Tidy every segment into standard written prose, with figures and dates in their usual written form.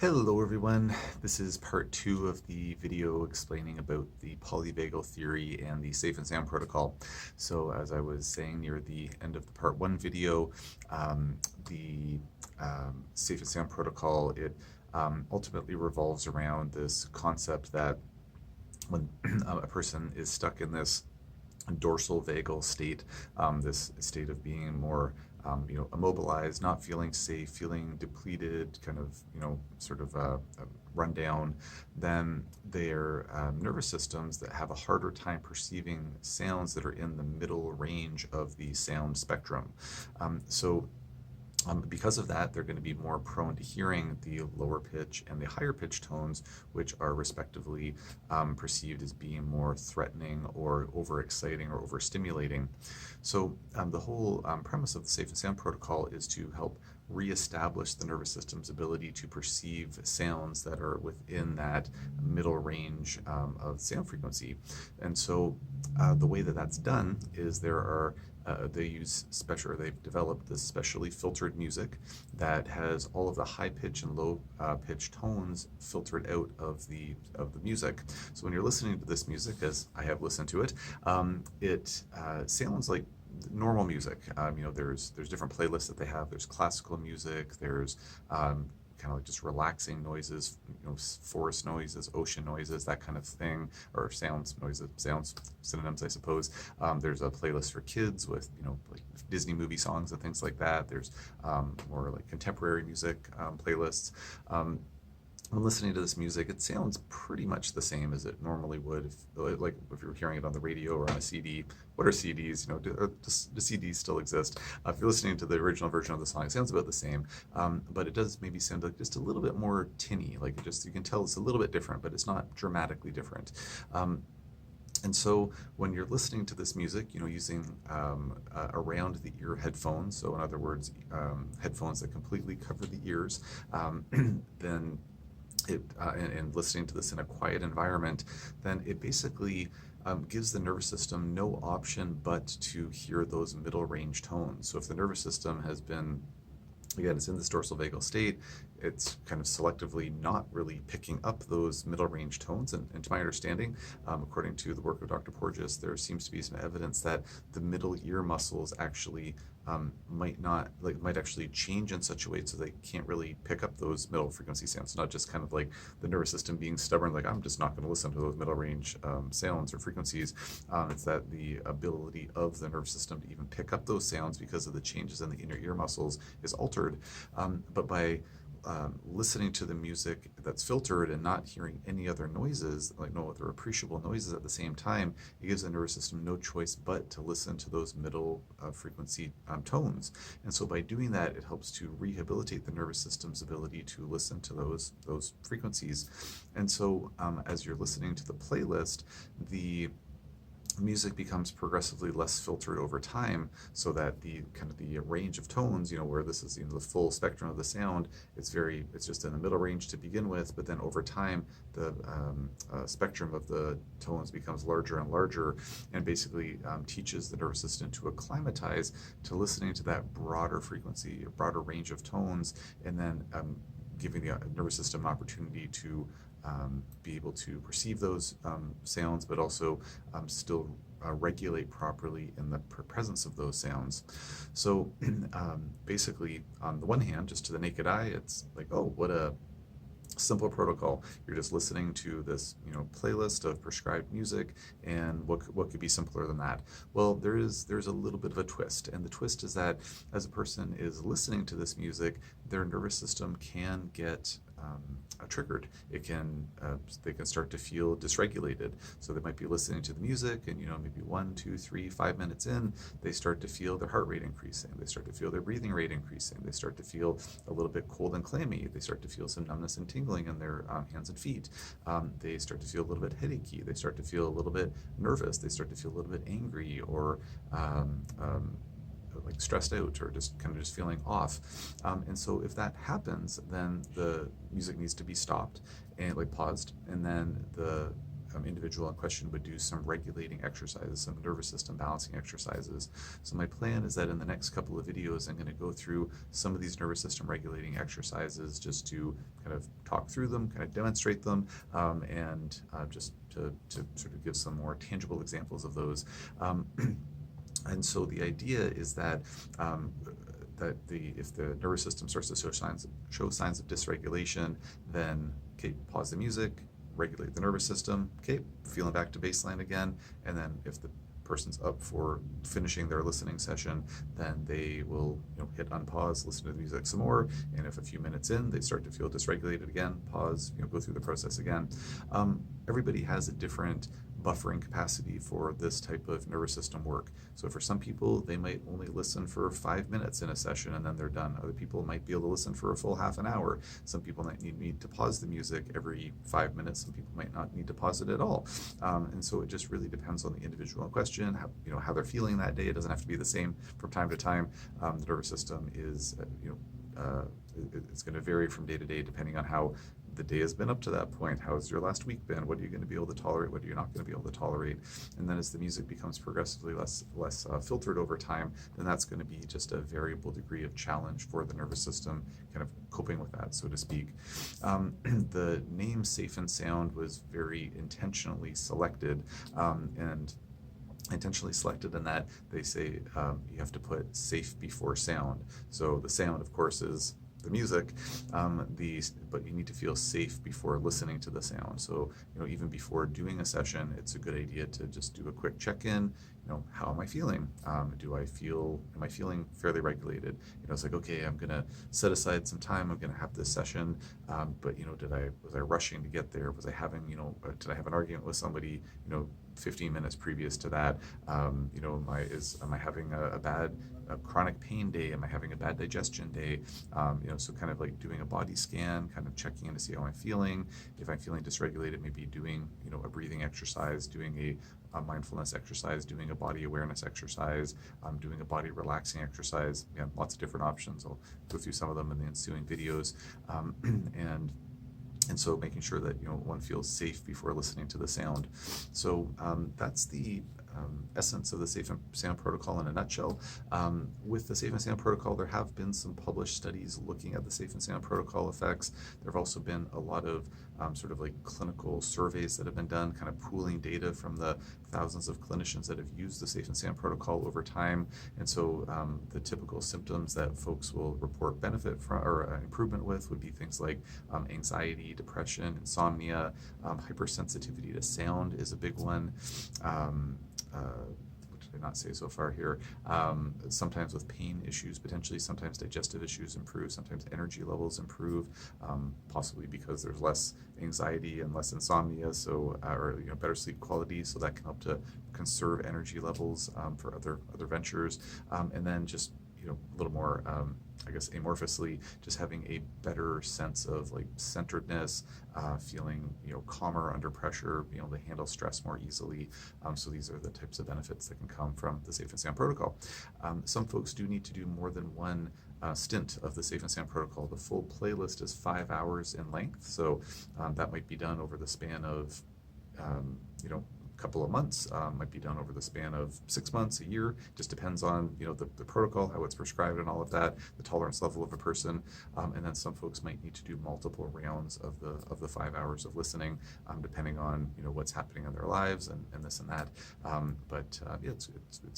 Hello everyone, this is part 2 of the video explaining about the polyvagal theory and the safe and sound protocol. So as I was saying near the end of the part 1 video, the safe and sound protocol, it ultimately revolves around this concept that when a person is stuck in this dorsal vagal state, this state of being more immobilized, not feeling safe, feeling depleted, kind of, sort of run down, then their nervous systems that have a harder time perceiving sounds that are in the middle range of the sound spectrum. Because of that, they're going to be more prone to hearing the lower pitch and the higher pitch tones, which are respectively perceived as being more threatening or overexciting or overstimulating. So the whole premise of the Safe and Sound protocol is to help reestablish the nervous system's ability to perceive sounds that are within that middle range of sound frequency. And so the way that that's done is they've developed this specially filtered music that has all of the high pitch and low pitch tones filtered out of the music. So when you're listening to this music, as I have listened to it, it sounds like normal music. There's different playlists that they have. There's classical music. There's kind of like just relaxing noises, forest noises, ocean noises, that kind of thing, or sounds synonyms, I suppose. There's a playlist for kids with, like Disney movie songs and things like that. There's more like contemporary music playlists. When listening to this music, it sounds pretty much the same as it normally would if you were hearing it on the radio or on a CD. What are CDs? Do CDs still exist? If you're listening to the original version of the song, it sounds about the same, but it does maybe sound like just a little bit more tinny. You can tell it's a little bit different, but it's not dramatically different. And so when you're listening to this music, using around the ear headphones, so in other words, headphones that completely cover the ears, then and listening to this in a quiet environment, then it basically gives the nervous system no option but to hear those middle range tones. So if the nervous system has been, again, it's in this dorsal vagal state, it's kind of selectively not really picking up those middle range tones. And to my understanding, according to the work of Dr. Porges, there seems to be some evidence that the middle ear muscles actually might actually change in such a way so they can't really pick up those middle frequency sounds. It's not just kind of like the nervous system being stubborn, like I'm just not going to listen to those middle range sounds or frequencies. It's that the ability of the nervous system to even pick up those sounds because of the changes in the inner ear muscles is altered. But by listening to the music that's filtered and not hearing any other noises, like no other appreciable noises at the same time, it gives the nervous system no choice but to listen to those middle frequency tones. And so by doing that, it helps to rehabilitate the nervous system's ability to listen to those frequencies. And so as you're listening to the playlist, the music becomes progressively less filtered over time, so that the range of tones, where this is the full spectrum of the sound, it's just in the middle range to begin with, but then over time the spectrum of the tones becomes larger and larger, and basically teaches the nervous system to acclimatize to listening to that broader frequency, a broader range of tones, and then giving the nervous system an opportunity to be able to perceive those sounds, but also still regulate properly in the presence of those sounds. So basically, on the one hand, just to the naked eye, it's like, oh, what a simple protocol. You're just listening to this playlist of prescribed music, and what could be simpler than that? Well, there's a little bit of a twist, and the twist is that as a person is listening to this music, their nervous system can get triggered. They can start to feel dysregulated. So they might be listening to the music, and maybe 1, 2, 3, 5 minutes in, they start to feel their heart rate increasing. They start to feel their breathing rate increasing. They start to feel a little bit cold and clammy. They start to feel some numbness and tingling in their hands and feet. They start to feel a little bit headachy. They start to feel a little bit nervous. They start to feel a little bit angry, or like stressed out, or just feeling off. And so if that happens, then the music needs to be stopped and paused, and then the individual in question would do some regulating exercises, some nervous system balancing exercises. So my plan is that in the next couple of videos, I'm going to go through some of these nervous system regulating exercises just to kind of talk through them, kind of demonstrate them, and just to sort of give some more tangible examples of those. And so the idea is that if the nervous system starts to show signs of dysregulation, then okay, pause the music, regulate the nervous system, okay, feeling back to baseline again, and then if the person's up for finishing their listening session, then they will hit unpause, listen to the music some more, and if a few minutes in they start to feel dysregulated again, pause, go through the process again. Everybody has a different buffering capacity for this type of nervous system work. So for some people, they might only listen for 5 minutes in a session and then they're done. Other people might be able to listen for a full half an hour. Some people might need to pause the music every 5 minutes. Some people might not need to pause it at all. And so it just really depends on the individual in question, how they're feeling that day. It doesn't have to be the same from time to time. The nervous system is, it's going to vary from day to day depending on how the day has been up to that point. How has your last week been? What are you going to be able to tolerate? What are you not going to be able to tolerate? And then as the music becomes progressively less filtered over time, then that's going to be just a variable degree of challenge for the nervous system, kind of coping with that, so to speak. The name Safe and Sound was very intentionally selected, and intentionally selected in that they say you have to put safe before sound. So the sound, of course, is the music, but you need to feel safe before listening to the sound. So even before doing a session, it's a good idea to just do a quick check-in. How am I feeling? Am I feeling fairly regulated? It's like, okay, I'm gonna set aside some time. I'm gonna have this session, but was I rushing to get there? Was I having, did I have an argument with somebody, 15 minutes previous to that? Am I having a chronic pain day? Am I having a bad digestion day? So kind of like doing a body scan, kind of checking in to see how I'm feeling. If I'm feeling dysregulated, maybe doing, a breathing exercise, doing a mindfulness exercise, doing a body awareness exercise, doing a body relaxing exercise. Again, lots of different options. I'll go through some of them in the ensuing videos. And so making sure that one feels safe before listening to the sound. So that's the essence of the Safe and Sound protocol in a nutshell. With the Safe and Sound protocol, there have been some published studies looking at the Safe and Sound protocol effects. There have also been a lot of sort of like clinical surveys that have been done, kind of pooling data from the thousands of clinicians that have used the Safe and Sound protocol over time. And so the typical symptoms that folks will report benefit from or improvement with would be things like anxiety, depression, insomnia, hypersensitivity to sound is a big one. What did I not say so far here? Sometimes with pain issues, potentially, sometimes digestive issues improve, sometimes energy levels improve, possibly because there's less anxiety and less insomnia, so or better sleep quality, so that can help to conserve energy levels for other ventures, and then just a little more, I guess amorphously, just having a better sense of like centeredness, feeling calmer under pressure, being able to handle stress more easily. So these are the types of benefits that can come from the Safe and Sound protocol. Some folks do need to do more than one stint of the Safe and Sound protocol. The full playlist is 5 hours in length, so that might be done over the span of couple of months, might be done over the span of 6 months, a year. Just depends on the protocol, how it's prescribed, and all of that, the tolerance level of a person. And then some folks might need to do multiple rounds of the 5 hours of listening, depending on what's happening in their lives and this and that. Yeah, it's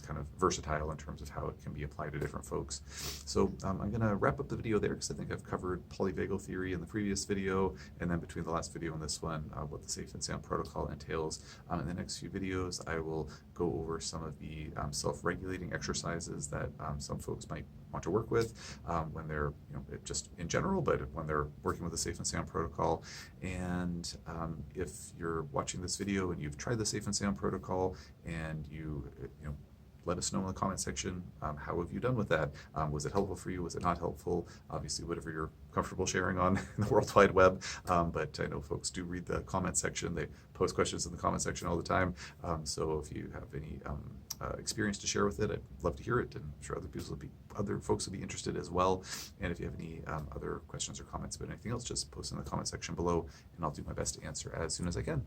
kind of versatile in terms of how it can be applied to different folks. So I'm going to wrap up the video there because I think I've covered polyvagal theory in the previous video, and then between the last video and this one, what the Safe and Sound protocol entails. In the next few videos, I will go over some of the self-regulating exercises that some folks might want to work with when they're, just in general, but when they're working with the Safe and Sound protocol. And if you're watching this video and you've tried the Safe and Sound protocol and you let us know in the comment section, how have you done with that? Was it helpful for you? Was it not helpful? Obviously, whatever you're comfortable sharing on the World Wide Web, but I know folks do read the comment section. They post questions in the comment section all the time. So if you have any experience to share with it, I'd love to hear it, and I'm sure other folks will be interested as well. And if you have any other questions or comments about anything else, just post in the comment section below, and I'll do my best to answer as soon as I can.